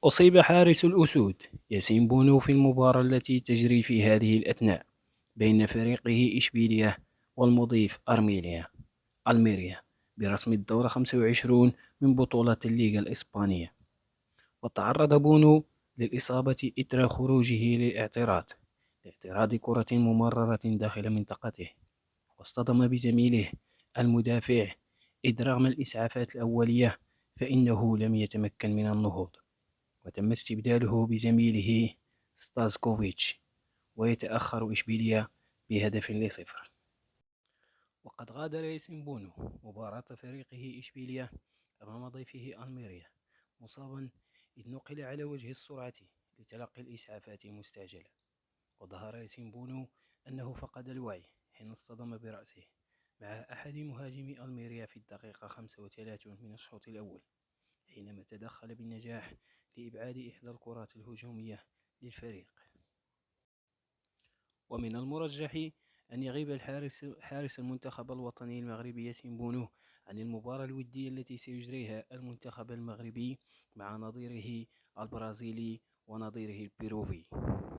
أصيب حارس الأسود ياسين بونو في المباراة التي تجري في هذه الأثناء بين فريقه إشبيلية والمضيف ألميريا برسم الدور 25 من بطولة الليغا الإسبانية. وتعرض بونو للإصابة إثر خروجه لاعتراض كرة ممررة داخل منطقته، واصطدم بزميله المدافع، إذ رغم الإسعافات الأولية فإنه لم يتمكن من النهوض، وتم استبداله بزميله ستاسكوفيتش، ويتأخر إشبيلية ب1-0. وقد غادر ياسين بونو مباراة فريقه إشبيلية أمام ضيفه ألميريا مصابا، إذ نقل على وجه السرعة لتلقي الإسعافات المستعجلة. وظهر ياسين بونو أنه فقد الوعي حين اصطدم برأسه مع أحد مهاجمي ألميريا في الدقيقة 35 من الشوط الأول، حينما تدخل بالنجاح لإبعاد إحدى الكرات الهجومية للفريق. ومن المرجح أن يغيب حارس المنتخب الوطني المغربي ياسين بونو عن المباراة الودية التي سيجريها المنتخب المغربي مع نظيره البرازيلي ونظيره البيروفي.